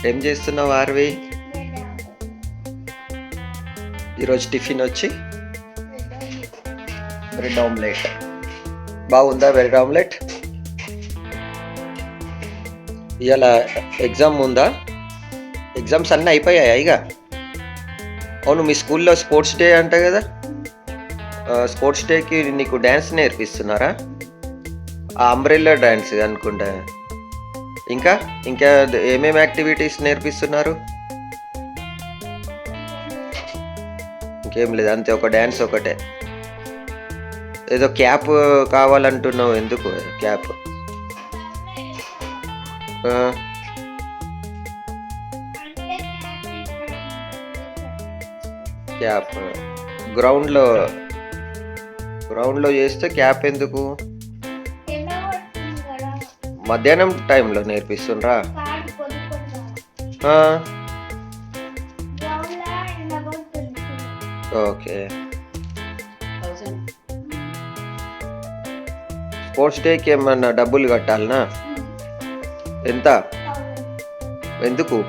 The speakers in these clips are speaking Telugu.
ఏం చేస్తున్నావు ఆర్వి? ఈరోజు టిఫిన్ వచ్చి బ్రెడ్ ఆమ్లెట్. బాగుందా బ్రెడ్ ఆమ్లెట్? ఇవాళ ఎగ్జామ్ ఉందా? ఎగ్జామ్స్ అన్నీ అయిపోయాయా ఇక? అవును, మీ స్కూల్లో స్పోర్ట్స్ డే అంట కదా? స్పోర్ట్స్ డేకి నీకు డ్యాన్స్ నేర్పిస్తున్నారా? ఆ అంబ్రెల్లా డ్యాన్స్ అనుకుంటా. ఇంకా ఇంకా ఏమేమి యాక్టివిటీస్ నేర్పిస్తున్నారు? ఇంకేం లేదు, అంతే ఒక డ్యాన్స్ ఒకటే. ఏదో క్యాప్ కావాలంటున్నావు, ఎందుకు క్యాప్? క్యాప్ గ్రౌండ్లో చేస్తే క్యాప్ ఎందుకు? మధ్యాహ్నం టైంలో నేర్పిస్తుండ్రా? ఓకే. స్పోర్ట్స్ డేకి ఏమన్నా డబ్బులు కట్టాలనా? ఎంత? ఎందుకు?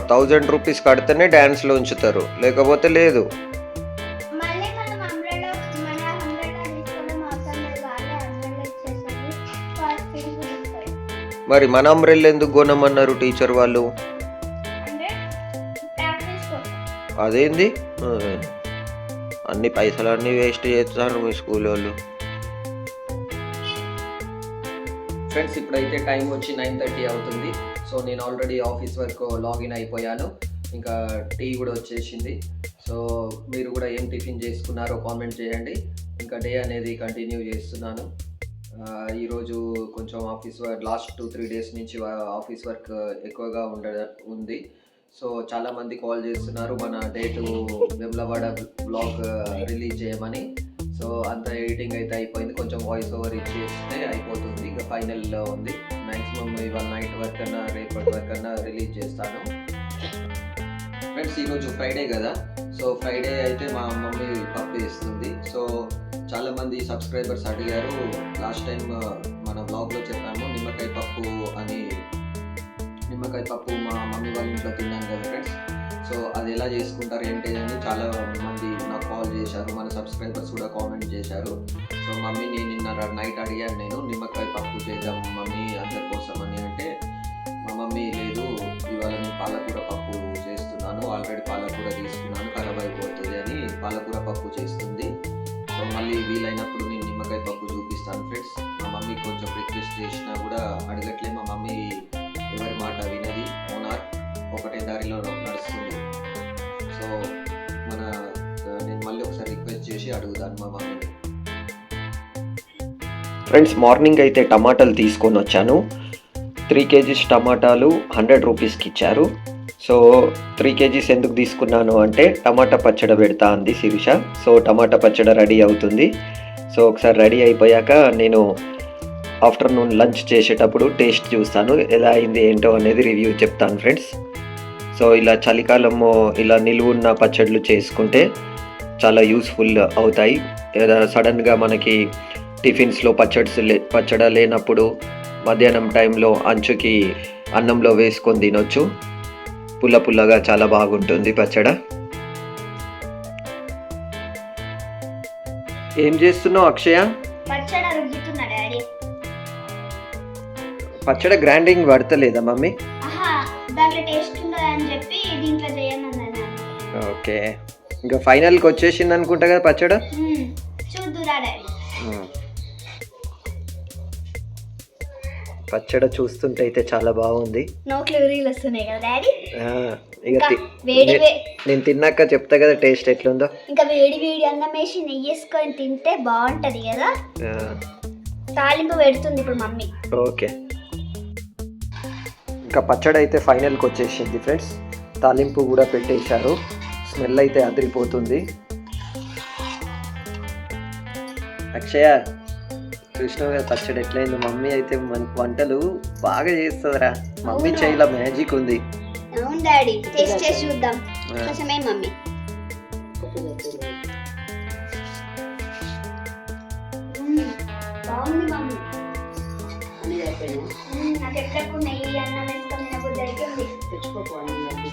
1000 రూపీస్ కడితేనే డ్యాన్స్లో ఉంచుతారు, లేకపోతే లేదు. మరి మన అంబ్రెల్లా ఎందుకు కొనమన్నారు టీచర్ వాళ్ళు? అదేంది, అన్ని పైసలు అన్నీ వేస్ట్ చేస్తారు మీ స్కూల్ వాళ్ళు. ఫ్రెండ్స్, ఇప్పుడైతే టైం వచ్చి 9:30 అవుతుంది. సో నేను ఆల్రెడీ ఆఫీస్ వర్క్ లాగిన్ అయిపోయాను, ఇంకా టీ కూడా వచ్చేసింది. సో మీరు కూడా ఏం టిఫిన్ చేసుకున్నారో కామెంట్ చేయండి. ఇంకా డే అనేది కంటిన్యూ చేస్తున్నాను. ఈరోజు కొంచెం ఆఫీస్ వర్క్ లాస్ట్ 2-3 డేస్ నుంచి ఆఫీస్ వర్క్ ఎక్కువగా ఉంది. సో చాలామంది కాల్ చేస్తున్నారు మన day to Vemulawada blog release చేయమని. సో అంత ఎడిటింగ్ అయితే అయిపోయింది, కొంచెం వాయిస్ ఓవర్ ఇచ్చేస్తే అయిపోతుంది. ఇంకా ఫైనల్లో ఉంది. మ్యాక్సిమం ఇవాళ నైట్ వర్క్ అన్నా రేపటి వర్క్ అన్నా రిలీజ్ చేస్తాను. ఫ్రెండ్స్, ఈరోజు ఫ్రైడే కదా, సో ఫ్రైడే అయితే మా మమ్మీ పప్పు వేస్తుంది. సో చాలామంది సబ్స్క్రైబర్స్ అడిగారు, లాస్ట్ టైం మన బ్లాగ్లో చెప్పాము నిమ్మకాయ పప్పు అని. నిమ్మకాయ పప్పు మా మమ్మీ వాళ్ళ ఇంట్లో తిన్నాను కదా ఫ్రెండ్స్. సో అది ఎలా చేసుకుంటారు ఏంటి అని చాలా మంది నాకు కాల్ చేశారు, మన సబ్స్క్రైబర్స్ కూడా కామెంట్ చేశారు. సో మమ్మీని నిన్న నైట్ అడిగాను నేను, నిమ్మకాయ పప్పు చేద్దాం మమ్మీ అందరి కోసం అని. అంటే మా మమ్మీ లేదు, ఇవాళ నేను పాలకూర పప్పు చేస్తున్నాను, ఆల్రెడీ పాలకూర తీసుకున్నాను, ఖరాబ్ అయిపోతుంది అని పాలకూర పప్పు చేస్తుంది. సో మళ్ళీ వీలైనప్పుడు నేను నిమ్మకాయ పప్పు చూపిస్తాను ఫ్రెండ్స్. మా మమ్మీ కొంచెం రిక్వెస్ట్ చేసినా కూడా అడగట్లే. మా మమ్మీ ఎవరి మాట వినది, ఓనార్ ఒకటే దారిలో నడుస్తుంది. సో నేను మళ్ళీ ఒకసారి రిక్వెస్ట్ చేసి అడుగుతాను మా మమ్మీని. ఫ్రెండ్స్, మార్నింగ్ అయితే టమాటాలు తీసుకొని వచ్చాను. 3 kgs టమాటాలు 100 రూపీస్కి ఇచ్చారు. సో 3 kgs ఎందుకు తీసుకున్నాను అంటే టమాటా పచ్చడి పెడతా అంది శిరీష. సో టమాటా పచ్చడి రెడీ అవుతుంది. సో ఒకసారి రెడీ అయిపోయాక నేను ఆఫ్టర్నూన్ లంచ్ చేసేటప్పుడు టేస్ట్ చూస్తాను, ఎలా అయింది ఏంటో అనేది రివ్యూ చెప్తాను ఫ్రెండ్స్. సో ఇలా చలికాలము ఇలా నిలువున్న పచ్చళ్ళు చేసుకుంటే చాలా యూస్ఫుల్ అవుతాయి. సడన్గా మనకి టిఫిన్స్లో పచ్చడి లేనప్పుడు మధ్యాహ్నం టైంలో అంచుకి అన్నంలో వేసుకొని తినొచ్చు. పుల్ల పుల్లగా చాలా బాగుంటుంది పచ్చడి. ఏం చేస్తున్నావు అక్షయ? పచ్చడి గ్రైండింగ్ పడతలేదా మమ్మీ? ఓకే, ఇంకా ఫైనల్కి వచ్చేసింది అనుకుంటా కదా పచ్చడి. పచ్చడి చూస్తుంటే అయితే చాలా బాగుంది. నేను తిన్నాక చెప్తా కదా టేస్ట్ ఎట్లుందో. ఇంకా వేడి వేడి అన్నం వేసి నెయ్యి వేసుకొని తింటే బాగుంటది కదా. తాలింపు పెడుతుంది ఇప్పుడు మమ్మీ. ఓకే, ఇంకా పచ్చడి అయితే ఫైనల్కి వచ్చేసింది ఫ్రెండ్స్. తాలింపు కూడా పెట్టేశారు, స్మెల్ అయితే అదిరిపోతుంది. అక్షయ, చూసినావు కదా పచ్చడి ఎట్లయింది? మమ్మీ అయితే వంటలు బాగా చేస్తుందిరా. మమ్మీ చేయిలో మ్యాజిక్ ఉంది. అవును డాడీ, టేస్ట్ చేసి చూద్దాం కోసమే మమ్మీ. బాగుంది మమ్మీ. అన్నీ అయిపోయినా నాకు ఎట్లకు నెయ్యి అన్నం వేసుకొని తినబుద్ధి అవుతుంది. తెచ్చుకోపోవాలి.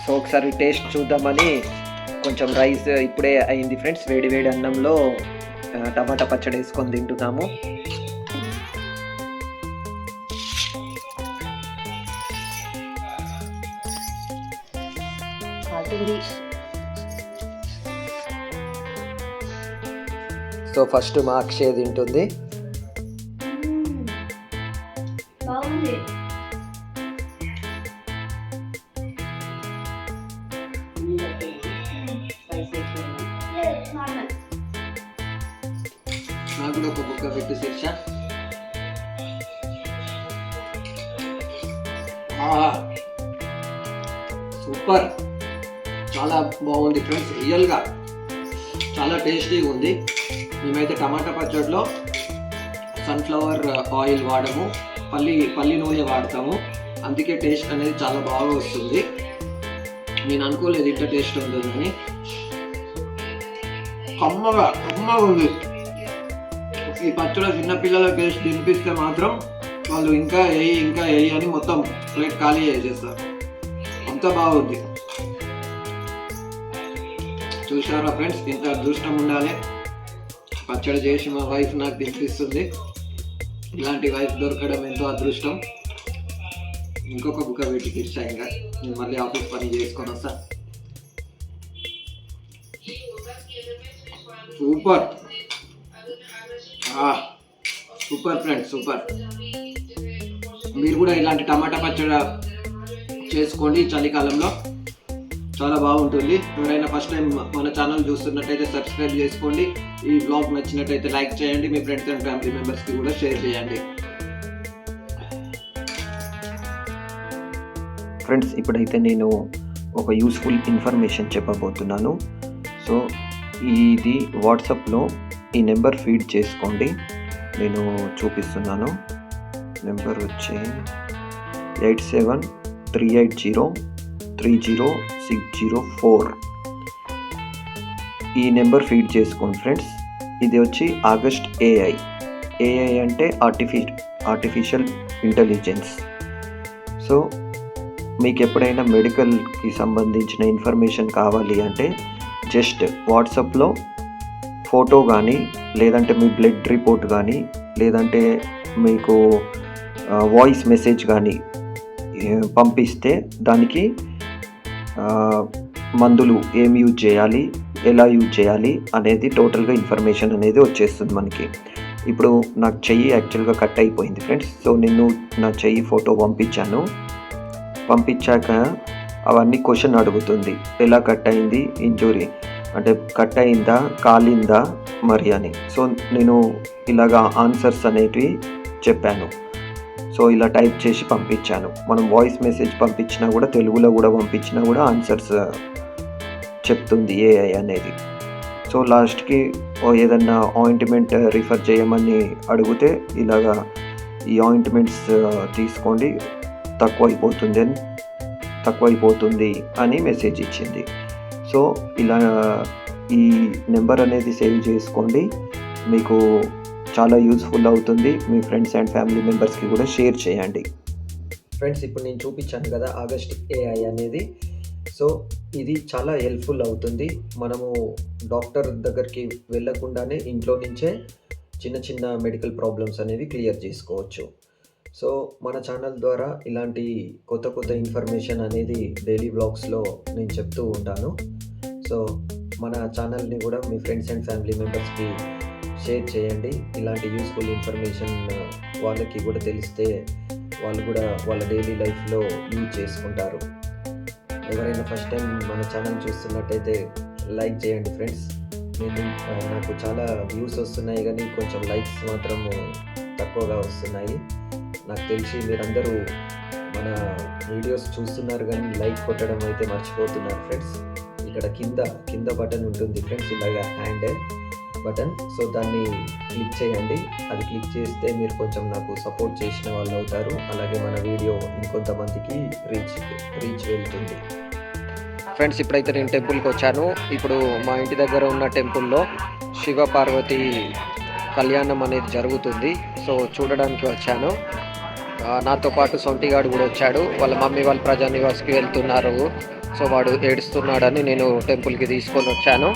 సో ఒకసారి టేస్ట్ చూద్దామని కొంచెం రైస్ ఇప్పుడే అయింది ఫ్రెండ్స్. వేడి వేడి అన్నంలో టమాటా పచ్చడి వేసుకొని తింటున్నాము. కాటుంది. సో ఫస్ట్ మా అక్షయ్ తింటుంది. బాగుంది. నార్మల్. నాకు కూడా ఒక బుక్క పెట్టు శిక్ష. సూపర్, చాలా బాగుంది ఫ్రెండ్స్. రియల్గా చాలా టేస్టీగా ఉంది. మేమైతే టమాటా పచ్చడిలో సన్ఫ్లవర్ ఆయిల్ వాడము, పల్లి నూనె వాడతాము. అందుకే టేస్ట్ అనేది చాలా బాగా వస్తుంది. నేను అనుకోలేదు ఇంత టేస్ట్ ఉంటుందని. కమ్మగా ఉంది. ఈ పచ్చడి చిన్నపిల్లలకి టేస్ట్ తినిపిస్తే మాత్రం వాళ్ళు ఇంకా వేయి అని మొత్తం ప్లేట్ ఖాళీ చేసేస్తారు. అంత బాగుంది. చూసారా ఫ్రెండ్స్, ఇంత అదృష్టం ఉండాలి. పచ్చడి చేసి మా వైఫ్ నాకు తినిపిస్తుంది. ఇలాంటి వైఫ్ దొరకడం ఎంతో అదృష్టం. ఇంకొక బుక్క వీటికి ఇచ్చా. ఇంకా నేను మళ్ళీ ఆఫీస్ పని చేసుకొని వస్తా. Super super friends, super. మీరు కూడా ఇలాంటి టమాటా పచ్చడి చేసుకోండి ఈ చలికాలంలో, చాలా బాగుంటుంది. ఎవరైనా ఫస్ట్ టైం మన ఛానల్ చూస్తున్నట్టయితే సబ్స్క్రైబ్ చేసుకోండి. ఈ వ్లాగ్ నచ్చినట్టయితే లైక్ చేయండి. మీ ఫ్రెండ్స్ అండ్ ఫ్యామిలీ మెంబర్స్కి కూడా షేర్ చేయండి. ఫ్రెండ్స్, ఇప్పుడైతే నేను ఒక యూస్ఫుల్ ఇన్ఫర్మేషన్ చెప్పబోతున్నాను. సో ఇది వాట్సాప్లో ఈ నెంబర్ ఫీడ్ చేసుకోండి. నేను చూపిస్తున్నాను. నెంబర్ వచ్చి 8738030604. ఈ నెంబర్ ఫీడ్ చేసుకోండి ఫ్రెండ్స్. ఇది వచ్చి ఆగస్ట్ ఏఐ అంటే ఆర్టిఫిషియల్ ఇంటెలిజెన్స్. సో మీకు ఎప్పుడైనా మెడికల్కి సంబంధించిన ఇన్ఫర్మేషన్ కావాలి అంటే జస్ట్ వాట్సాప్లో ఫోటో కానీ, లేదంటే మీ బ్లడ్ రిపోర్ట్ కానీ, లేదంటే మీకు వాయిస్ మెసేజ్ కానీ పంపిస్తే దానికి మందులు ఏం యూజ్ చేయాలి, ఎలా యూజ్ చేయాలి అనేది టోటల్గా ఇన్ఫర్మేషన్ అనేది వచ్చేస్తుంది మనకి. ఇప్పుడు నాకు చెయ్యి యాక్చువల్గా కట్ అయిపోయింది ఫ్రెండ్స్. సో నేను నా చెయ్యి ఫోటో పంపించాక అవన్నీ క్వశ్చన్ అడుగుతుంది. ఎలా కట్ అయింది, ఇంజురీ అంటే కట్ అయిందా, కాలిందా మరి అని. సో నేను ఇలాగా ఆన్సర్స్ అనేటివి చెప్పాను. సో ఇలా టైప్ చేసి పంపించాను. మనం వాయిస్ మెసేజ్ పంపించినా కూడా, తెలుగులో కూడా పంపించినా కూడా ఆన్సర్స్ చెప్తుంది ఏఐ అనేది. సో లాస్ట్కి ఏదన్నా ఆయింట్మెంట్ రిఫర్ చేయమని అడిగితే ఇలాగా ఈ ఆయింట్మెంట్స్ తీసుకోండి, తక్కువైపోతుంది అని మెసేజ్ ఇచ్చింది. సో ఇలా ఈ నెంబర్ అనేది సేవ్ చేసుకోండి, మీకు చాలా యూస్ఫుల్ అవుతుంది. మీ ఫ్రెండ్స్ అండ్ ఫ్యామిలీ మెంబర్స్కి కూడా షేర్ చేయండి. ఫ్రెండ్స్, ఇప్పుడు నేను చూపించాను కదా ఆగస్ట్ ఏఐ అనేది. సో ఇది చాలా హెల్ప్ఫుల్ అవుతుంది. మనము డాక్టర్ దగ్గరికి వెళ్ళకుండానే ఇంట్లో నుంచే చిన్న మెడికల్ ప్రాబ్లమ్స్ అనేవి క్లియర్ చేసుకోవచ్చు. సో మన ఛానల్ ద్వారా ఇలాంటి కొత్త ఇన్ఫర్మేషన్ అనేది డైలీ వ్లాగ్స్లో నేను చెప్తూ ఉంటాను. సో మన ఛానల్ని కూడా మీ ఫ్రెండ్స్ అండ్ ఫ్యామిలీ మెంబర్స్కి షేర్ చేయండి. ఇలాంటి యూస్ఫుల్ ఇన్ఫర్మేషన్ వాళ్ళకి కూడా తెలిస్తే వాళ్ళు కూడా వాళ్ళ డైలీ లైఫ్లో యూజ్ చేసుకుంటారు. ఎవరైనా ఫస్ట్ టైం మన ఛానల్ చూస్తున్నట్టయితే లైక్ చేయండి ఫ్రెండ్స్. నాకు చాలా వ్యూస్ వస్తున్నాయి కానీ కొంచెం లైక్స్ మాత్రం తక్కువగా వస్తున్నాయి. నాకు తెలిసి మీరందరూ మన వీడియోస్ చూస్తున్నారు కానీ లైక్ కొట్టడం అయితే మర్చిపోతున్నారు ఫ్రెండ్స్. ఇక్కడ కింద బటన్ ఉంటుంది ఫ్రెండ్స్, ఇలాగా హ్యాండ్ బటన్. సో దాన్ని క్లిక్ చేయండి. అది క్లిక్ చేస్తే మీరు కొంచెం నాకు సపోర్ట్ చేసిన వాళ్ళు అవుతారు. అలాగే మన వీడియో ఇంకొంతమందికి రీచ్ వెళ్తుంది. ఫ్రెండ్స్, ఇప్పుడైతే నేను టెంపుల్కి వచ్చాను. ఇప్పుడు మా ఇంటి దగ్గర ఉన్న టెంపుల్లో శివ పార్వతి కళ్యాణం అనేది జరుగుతుంది. సో చూడడానికి వచ్చాను. నాతో పాటు సొంటిగాడు కూడా వచ్చాడు. వాళ్ళ మమ్మీ వాళ్ళు ప్రజా నివాస్కి వెళ్తున్నారు. సో వాడు ఏడుస్తున్నాడని నేను టెంపుల్కి తీసుకొని వచ్చాను.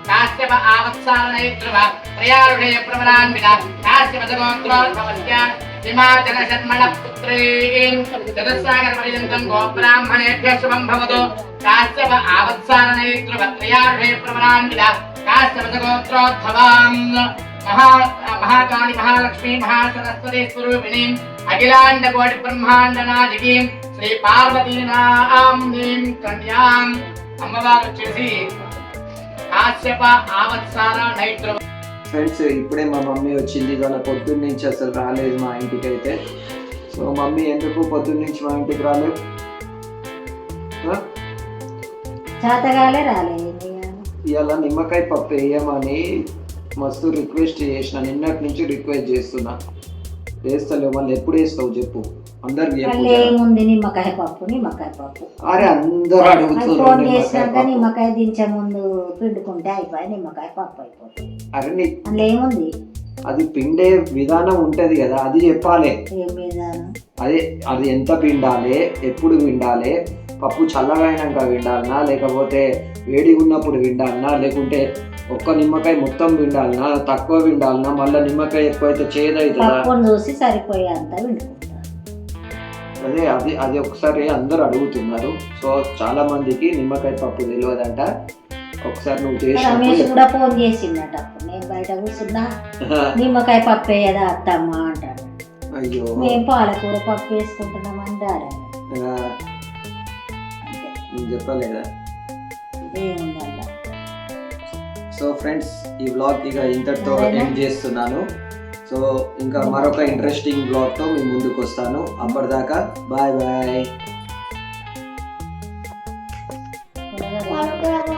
కాశ్యప ఆవత్సారణైత్రువ త్రయారుషే ప్రవరాన్విత కాశ్యపదగోత్రోద్భవస్య హిమాచల శర్మణ పుత్రీం చతుస్సాగర పర్యంతం గోబ్రాహ్మణేభ్యః శుభం భవతు కాశ్యప ఆవత్సారణైత్రువ త్రయారుషే ప్రవరాన్విత కాశ్యపదగోత్రోద్భవాం మహాకాళి మహాలక్ష్మీ మహాసరస్వతి స్వరూపిణీం అఖిలాండ కోటి బ్రహ్మాండ నాయకీం శ్రీ పార్వతీనాం కన్యాం. అమ్మవారు వచ్చేసి కాశ్యప ఆవత్సార నైత్ర. ఫ్రెండ్స్, ఇప్పుడే మా మమ్మీ వచ్చింది. ఇవాళ పొద్దున్న నుంచి అసలు రాలేదు మా ఇంటికి అయితే. సో మమ్మీ ఎందుకు పొద్దున్న నుంచి మా ఇంటికి రాలేదు? చేతగాలే రాలేదు. ఇవాళ నిమ్మకాయ పప్పు వేయమని మస్తు రిక్వెస్ట్ చేసిన. నిన్నటి నుంచి రిక్వెస్ట్ చేస్తున్నా. వేస్తలేవు. మళ్ళీ ఎప్పుడు వేస్తావు చెప్పు? అందరికి ఏముంది నిమ్మకాయ పప్పు. అరే అందరూ ఫోన్ అడుగుతున్నారు చేసినాక నిమ్మకాయ దించే ముందు పిండుకుంటే అయిపోయి నిమ్మకాయ పప్పు అయిపోతుంది. అరే అందులో ఏముంది? అది పిండే విధానం ఉంటది కదా, అది చెప్పాలి. ఏం విధానం? అది ఎంత పిండాలి, ఎప్పుడు పిండాలి, పప్పు చల్లగైనాక పిండాలనా లేకపోతే వేడిగా ఉన్నప్పుడు పిండాలనా లేకుంటే ఒక్క నిమ్మకాయ మొత్తం పిండాలనా తక్కువ పిండాలనా మళ్ళీ నిమ్మకాయ ఎక్కువైతే చేదవుతుందా? చూసి సరిపోయే అంత పిండుకుంటారు. అది ఒకసారి అందరూ అడుగుతున్నారు. సో చాలా మందికి నిమ్మకాయ పప్పు తెలియదంట. ఒకసారి నువ్వు రమేష్ చేసి కూడా ఫోన్ చేసిందట. అప్పుడు నేను బయట కూర్చున్నా నిమ్మకాయ పప్పు వేయదా అత్తమ్మ అంటాడు. అయ్యో, మేము పాలకూర పప్పు వేసుకుంటున్నామని డాడా నేను చెప్పలేదా? ఏముందల్లా. సో ఫ్రెండ్స్, ఈ వ్లాగ్ ఇక ఇంతటితో ఎండ్ చేస్తున్నాను. సో ఇంకా మరొక ఇంట్రెస్టింగ్ బ్లాగ్తో మీ ముందుకు వస్తాను. అప్పటిదాకా బాయ్ బాయ్. కూరగాయలు